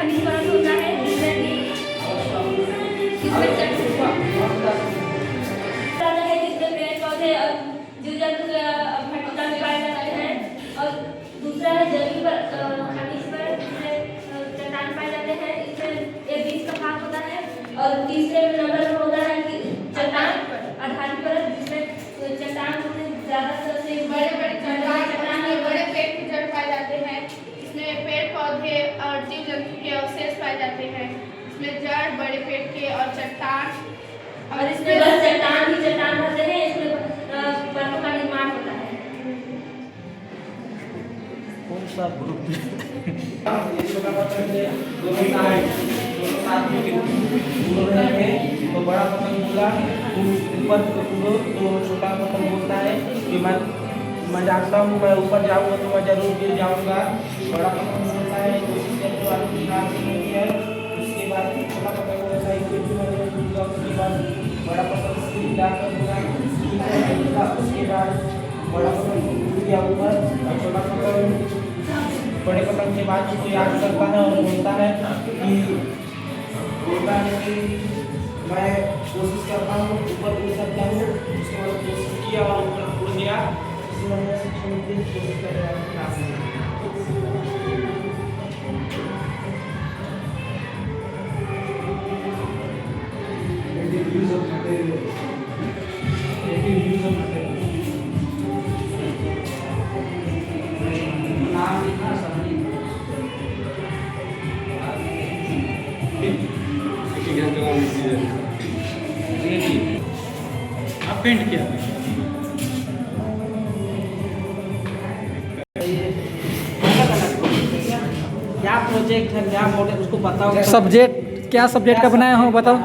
खनिज पदार्थ होता है जिसमें कि जिसमें पेड़ पौधे और जीव जंतु भट्टिका में पाए जाते हैं। और दूसरा है जमीन पर खनिज पर जिसमें चट्टान पाए जाते हैं, इसमें एक बीज का भाग होता है। और तीसरे नंबर पर होता है कि चट्टान आधारित पर जिसमें चट्टान में ज्यादातर से बड़े पेड़ के जड़ पाए जाते हैं। इसमें पेड़ पौधे और जीव जंतु के अवशेष पाए जाते हैं। इसमें जड़ बड़े पेड़ के और चट्टान और इसमें बस चट्टान ही चट्टान भरते हैं। इसमें पर्वतों का निर्माण होता है। कौन सा ग्रुप तो बड़ा पतंग बोला ऊपर तो छोटा पतंग बोलता है कि मैं जानता हूँ मैं ऊपर जाऊँगा तो मैं जरूर गिर जाऊँगा। बड़ा पतंग बोलता है उसके बाद छोटा पतंग बोलता है उसके बाद बड़ा पतंग उसके बाद बड़ा पतंग उड़ गया ऊपर और छोटा पतंग बड़े पतंग के बाद उसको याद करता है और बोलता है कि मैं कोशिश करता हूँ ऊपर उड़ सकता हूँ। उसके बाद कोशिश किया और ऊपर उड़ गया। इसी वजह से कोशिश कर रहा आप पेंट किया क्या प्रोजेक्ट है क्या मॉडल उसको बताओ। सब्जेक्ट क्या सब्जेक्ट का बनाया हो बताओ।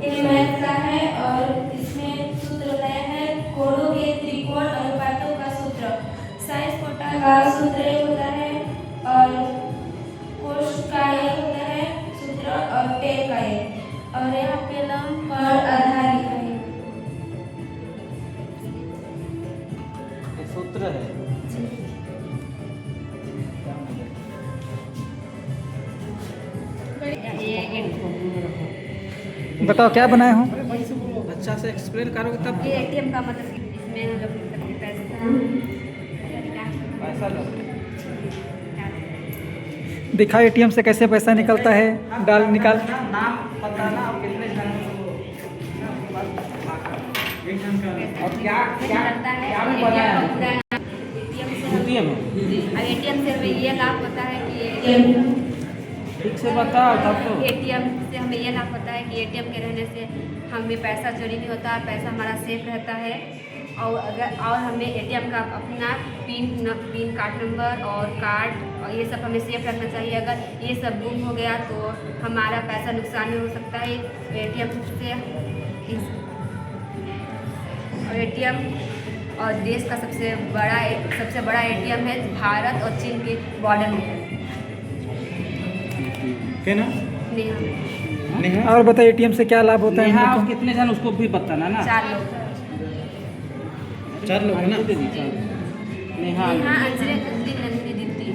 ये मैथ का है और इसमें सूत्र बताया है कोणों के त्रिकोण अनुपातों का सूत्र। साइंस कोटा का सूत्र एक होता है और कोश का एक होता है सूत्र और टेप का एक। और यहाँ पे लंब पर आधारित है सूत्र है। बताओ क्या बनाए हो। अच्छा से एक्सप्लेन करोगे तब ये एटीएम का मतलब इसमें हम लोग पैसा लो। दिखा एटीएम से कैसे पैसा निकलता है डाल निकाल। नाम बताना और कितने जन और क्या क्या क्या भी बनाया है। एटीएम से हमें ये लाभ होता है कि ठीक से बताओ तब तो। एटीएम से हमें ये लाभ होता है कि एटीएम के रहने से हमें पैसा चोरी नहीं होता, पैसा हमारा सेफ रहता है। और हमें एटीएम का अपना पिन कार्ड नंबर और कार्ड और ये सब हमें सेफ रखना चाहिए। अगर ये सब गुम हो गया तो हमारा पैसा नुकसान में हो सकता है। एटीएम से एटीएम और देश का सबसे बड़ा एटीएम है भारत और चीन के बॉर्डर में है। क्या ना नेहा और बताइए एटीएम से क्या लाभ होता है हम लोग को? कितने जन उसको भी बताना ना। 4 लोग 4 लोग है ना। नेहा नेहा अंजलि नंदिनी दीप्ति।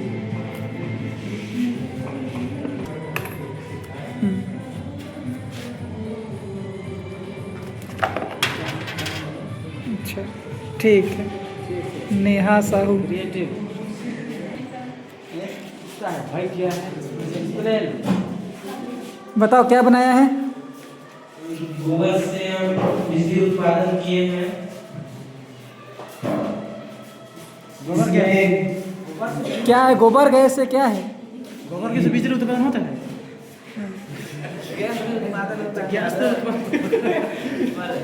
अच्छा ठीक है। नेहा साहू। क्रिएटिव भाई क्या है एक्सप्लेन। बताओ क्या बनाया है। गोबर से हम बिजली उत्पादन किए हैं। गोबर क्या है? क्या है गोबर गैस से क्या है। गोबर के से बिजली उत्पादन होता है। गैस उत्पादन होता है। गैस तो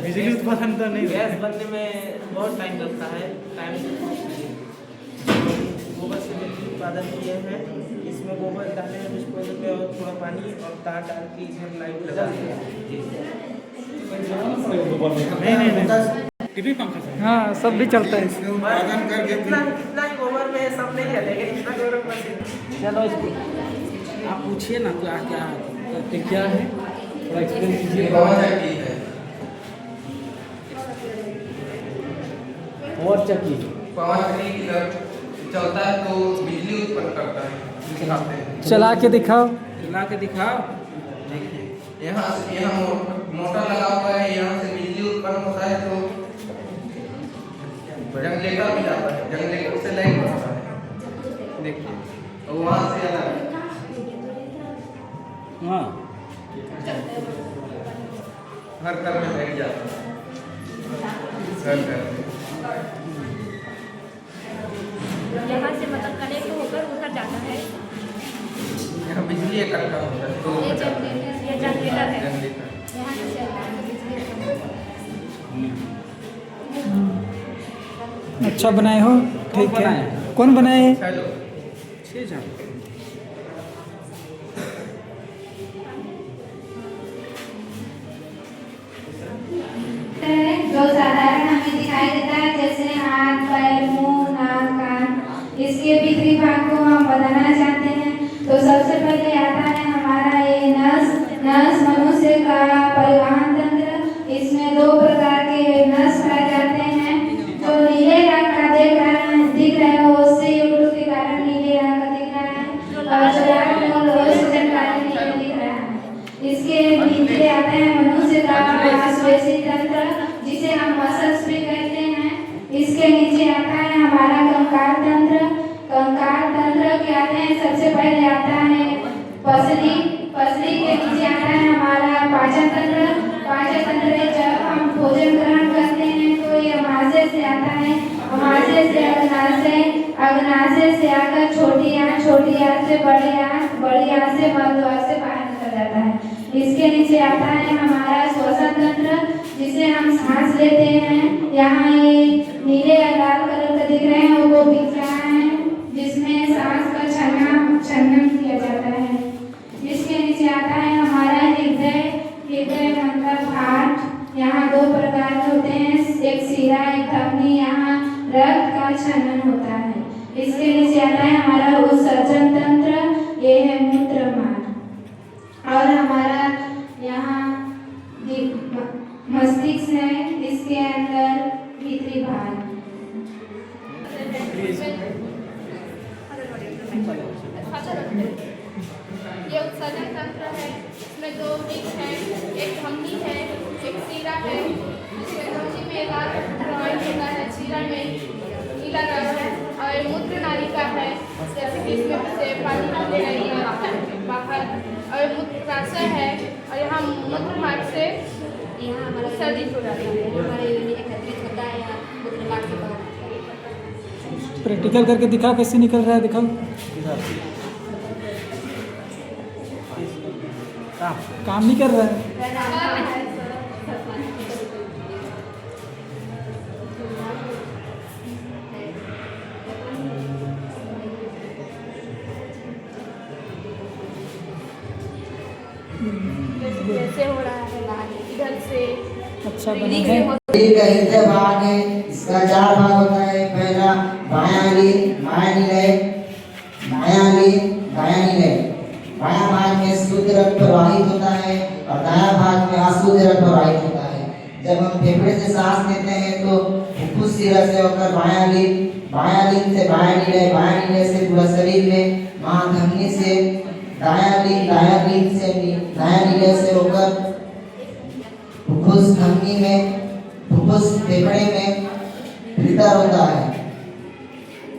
बिजली उत्पादन तो नहीं। गैस बनने में बहुत टाइम लगता है। गोबर से बिजली उत्पादन किए हैं। इसमें गोबर डाले हैं उसको और थोड़ा पानी और तार डाल के इसमें लाइट लगा दिया। नहीं टीवी पंखा से। हाँ सब भी चलता है। इतना ही गोबर में सब नहीं चलेगा। इतना गोबर मशीन। चलो इसको आप पूछिए ना क्या क्या है थोड़ा एक्सप्लेन कीजिए। और चक्की पावर चलता है तो बिजली उत्पन्न करता है। चला के दिखाओ। चला के दिखाओ। देखिए यहाँ मोटर लगा हुआ है, यहाँ से बिजली उत्पन्न होता है तो जनरेटर भी जाता है, जनरेटर से लाइट बनता है। देखिए और वहाँ से अलग हाँ हर घर में बैठ जाता है, हर घर में। यहाँ से मतलब कनेक्ट होकर उधर जाता है। यहाँ बिजली इकट्ठा होता है तो ये जनरेटर है। जनरेटर यहाँ से चलता है बिजली का। अच्छा बनाए हो, ठीक है। बनाए? कौन बनाए? चलो 6 जन। जो साधारण हमें दिखाई देता है, जैसे हाथ, पैर, मुंह, नाक, कान, इसके भीतरी भाग को हम बताना चाहते हैं। तो सबसे पहले आता है हमारा ये नस। नस मनुष्य का परिवहन तंत्र। इसमें 2 प्रकार के नस पाए जाते हैं। जो नीले रंग का दिख रहा है वो उससे यूट्यूब के कारण नीले रंग का दिख रहा है, और जो लाल और रोज कारण नीले दिख रहा है। इसके नीचे आता है मनुष्य का मांसपेशी तंत्र, जिसे हम मसल्स भी कहते हैं। इसके नीचे आता है हमारा कंकाल तंत्र। कंकाल तंत्र के आते हैं, सबसे पहले आता है पसली। पसली के नीचे आता है हमारा पाचन तंत्र। पाचन तंत्र में जब हम भोजन ग्रहण करते हैं तो ये अमाशय से आता है। अमाशय से अग्नाशय, अग्नाशय से आकर छोटी आंत, छोटी आंत से बड़ी आंत, बड़ी आंत से मलद्वार से बाहर निकल जाता है। इसके नीचे आता है हमारा श्वसन तंत्र, जिसे हम सांस लेते हैं। यहाँ ये नीले और लाल कलर का दिख रहे हैं, वो दिख रहा है, जिसमें सांस का छनन किया जाता है। इसके नीचे आता है हमारा हृदय। हृदय मतलब हार्ट। यहाँ 2 प्रकार के होते हैं, एक शिरा, एक धमनी। यहाँ रक्त का छनन होता है। इसके नीचे आता है हमारा उत्सर्जन तंत्र, ये है मूत्र मार्ग। और हमारा यहाँ मस्तिष्क है, इसके अंदर भीतरी भाग। ये उत्सर्जन तंत्र है। इसमें 2 वृक्क है, एक धमनी है, एक शिरा है। इसमें धमनी में लाल रंग होता है, शिरा में नीला रंग है, और मूत्र नालिका है, जैसे कि इसमें से पानी निकल रही है बाहर। और मूत्राशय है, और यहाँ मूत्र मार्ग से यहाँ हमारा सर्दित हो जाता है। हमारे एकत्रित होता है यहाँ मूत्र मार्ग से बाहर। प्रैक्टिकल करके दिखाओ कैसे निकल रहा है, दिखाओ। काम नहीं कर रहा है। जैसे हो रहा है बाहर इधर से। अच्छा बना है। शरीर का हृदय भाग है, इसका 4 भाग होता है। पहला बायां लीन, बायां निलय, दायां लीन, दायां निलय। बायां भाग में शुद्ध रक्त प्रवाहित होता है और दायां भाग में अशुद्ध रक्त प्रवाहित होता है। जब हम फेफड़े से सांस लेते हैं तो फुफ्फुस शिरा से होकर बायां लीन से बायां निलय से पूरा शरीर में, महाधमनी से दायां लीन से दायां निलय से होकर फुफ्फुस धमनी में, फुफ्फुस फेफड़े में भीतर होता है।